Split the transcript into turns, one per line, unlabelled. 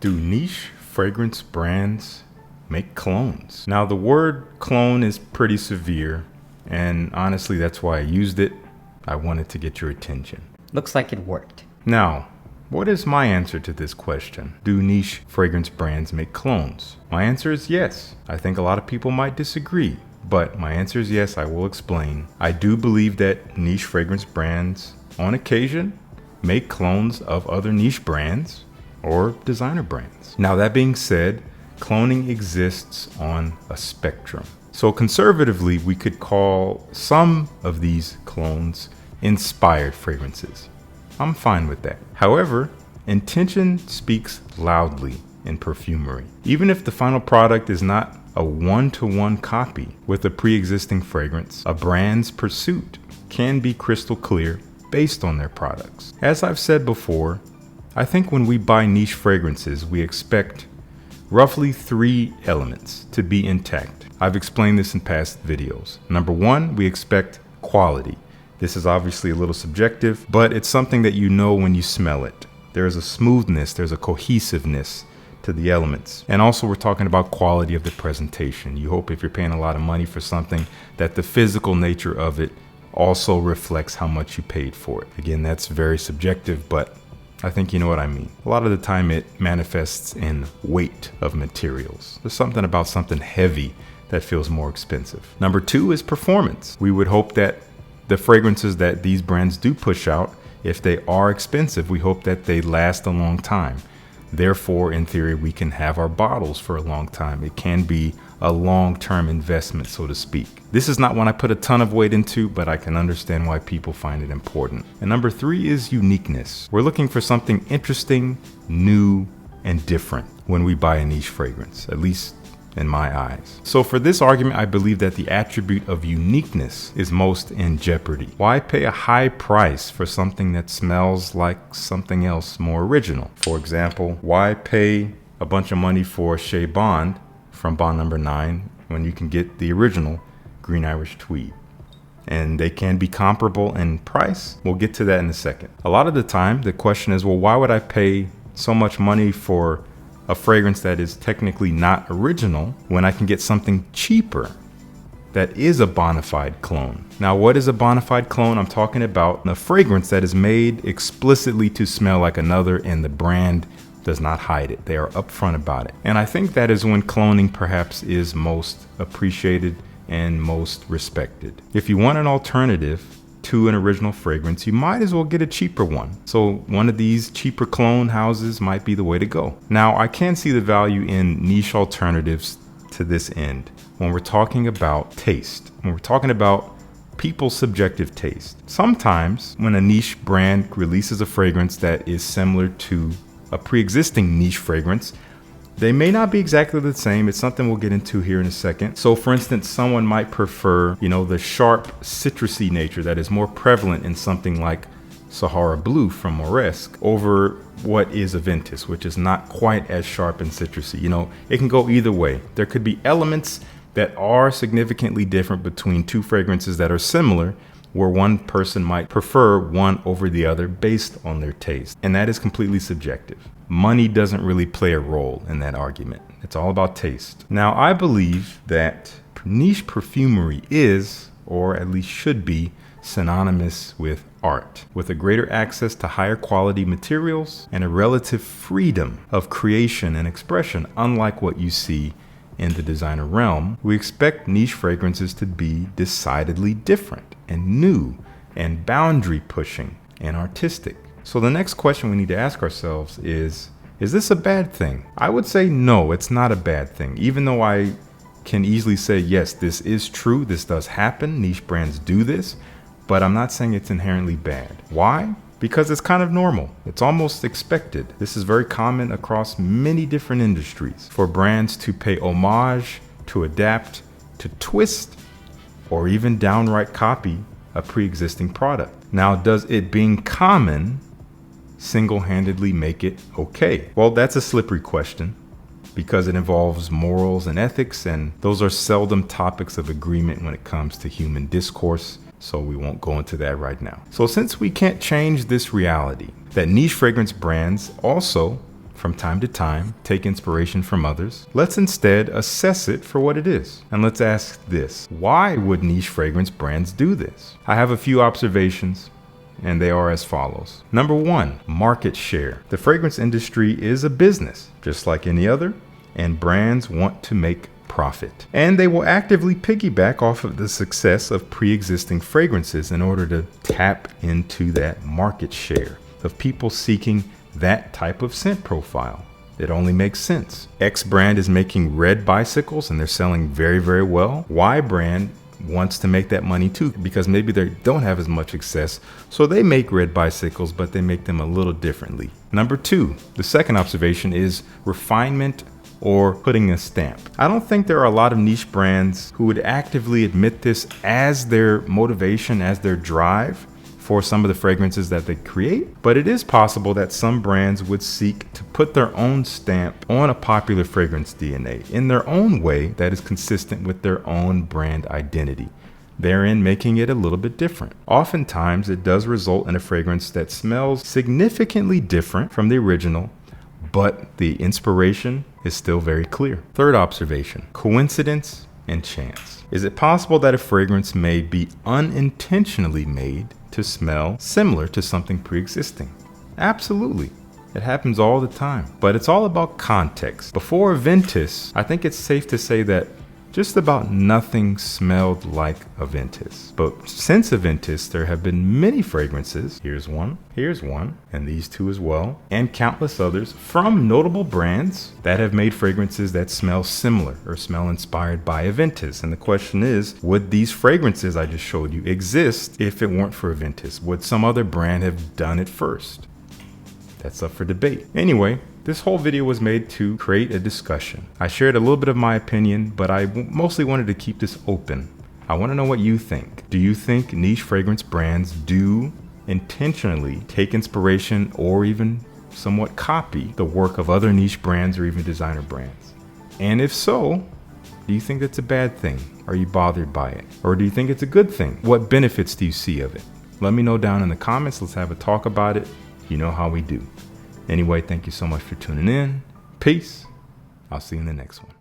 Do niche fragrance brands make clones? Now, the word clone is pretty severe, and honestly, that's why I used it. I wanted to get your attention.
Looks like it worked.
Now, what is my answer to this question? Do niche fragrance brands make clones? My answer is yes. I think a lot of people might disagree, but my answer is yes. I will explain. I do believe that niche fragrance brands, on occasion, make clones of other niche brands or designer brands. Now, that being said, cloning exists on a spectrum. So conservatively, we could call some of these clones inspired fragrances. I'm fine with that. However, intention speaks loudly in perfumery. Even if the final product is not a one-to-one copy with a pre-existing fragrance, a brand's pursuit can be crystal clear based on their products. As I've said before, I think when we buy niche fragrances, we expect roughly 3 elements to be intact. I've explained this in past videos. Number 1, we expect quality. This is obviously a little subjective, but it's something that you know when you smell it. There's a smoothness, there's a cohesiveness to the elements. And also we're talking about quality of the presentation. You hope if you're paying a lot of money for something that the physical nature of it also reflects how much you paid for it. Again, that's very subjective, but I think you know what I mean. A lot of the time it manifests in weight of materials. There's something about something heavy that feels more expensive. Number 2 is performance. We would hope that the fragrances that these brands do push out, if they are expensive, we hope that they last a long time. Therefore, in theory, we can have our bottles for a long time. It can be a long-term investment, so to speak. This is not one I put a ton of weight into, but I can understand why people find it important. And number 3 is uniqueness. We're looking for something interesting, new, and different when we buy a niche fragrance, at least in my eyes. So for this argument, I believe that the attribute of uniqueness is most in jeopardy. Why pay a high price for something that smells like something else more original? For example, why pay a bunch of money for Shea Bond from Bond number 9 when you can get the original Green Irish Tweed? And they can be comparable in price. We'll get to that in a second. A lot of the time, the question is, well, why would I pay so much money for a fragrance that is technically not original when I can get something cheaper that is a bona fide clone? Now, what is a bona fide clone? I'm talking about a fragrance that is made explicitly to smell like another, and the brand does not hide it. They are upfront about it. And I think that is when cloning perhaps is most appreciated and most respected. If you want an alternative to an original fragrance, you might as well get a cheaper one. So one of these cheaper clone houses might be the way to go. Now, I can see the value in niche alternatives to this end when we're talking about taste, when we're talking about people's subjective taste. Sometimes when a niche brand releases a fragrance that is similar to a pre-existing niche fragrance, they may not be exactly the same. It's something we'll get into here in a second. So for instance, someone might prefer, the sharp citrusy nature that is more prevalent in something like Sahara Blue from Moresque over what is Aventus, which is not quite as sharp and citrusy. It can go either way. There could be elements that are significantly different between two fragrances that are similar, where one person might prefer one over the other based on their taste. And that is completely subjective. Money doesn't really play a role in that argument. It's all about taste. Now, I believe that niche perfumery is, or at least should be, synonymous with art, with a greater access to higher quality materials and a relative freedom of creation and expression, unlike what you see in the designer realm. We expect niche fragrances to be decidedly different and new and boundary pushing and artistic. So the next question we need to ask ourselves is this a bad thing? I would say no, it's not a bad thing. Even though I can easily say, yes, this is true, this does happen, niche brands do this, but I'm not saying it's inherently bad. Why? Because it's kind of normal. It's almost expected. This is very common across many different industries for brands to pay homage, to adapt, to twist, or even downright copy a pre-existing product. Now, does it being common single-handedly make it okay? Well, that's a slippery question because it involves morals and ethics, and those are seldom topics of agreement when it comes to human discourse. So we won't go into that right now. So since we can't change this reality, that niche fragrance brands also from time to time take inspiration from others. Let's instead assess it for what it is. And let's ask this: why would niche fragrance brands do this? I have a few observations, and they are as follows. Number one, market share. The fragrance industry is a business, just like any other, and brands want to make profit. And they will actively piggyback off of the success of pre-existing fragrances in order to tap into that market share of people seeking that type of scent profile. It only makes sense. X brand is making red bicycles and they're selling very, very well. Y brand wants to make that money too, because maybe they don't have as much success, so they make red bicycles, but they make them a little differently. Number two, the second observation is refinement or putting a stamp. I don't think there are a lot of niche brands who would actively admit this as their motivation, as their drive for some of the fragrances that they create, but it is possible that some brands would seek to put their own stamp on a popular fragrance DNA in their own way that is consistent with their own brand identity, therein making it a little bit different. Oftentimes, it does result in a fragrance that smells significantly different from the original, but the inspiration is still very clear. Third observation, coincidence and chance. Is it possible that a fragrance may be unintentionally made to smell similar to something pre-existing? Absolutely. It happens all the time, but it's all about context. Before Aventus, I think it's safe to say that just about nothing smelled like Aventus. But since Aventus, there have been many fragrances. Here's one, and these two as well, and countless others from notable brands that have made fragrances that smell similar or smell inspired by Aventus. And the question is, would these fragrances I just showed you exist if it weren't for Aventus? Would some other brand have done it first? That's up for debate. Anyway, this whole video was made to create a discussion. I shared a little bit of my opinion, but I mostly wanted to keep this open. I want to know what you think. Do you think niche fragrance brands do intentionally take inspiration or even somewhat copy the work of other niche brands or even designer brands? And if so, do you think that's a bad thing? Are you bothered by it? Or do you think it's a good thing? What benefits do you see of it? Let me know down in the comments. Let's have a talk about it. You know how we do. Anyway, thank you so much for tuning in. Peace. I'll see you in the next one.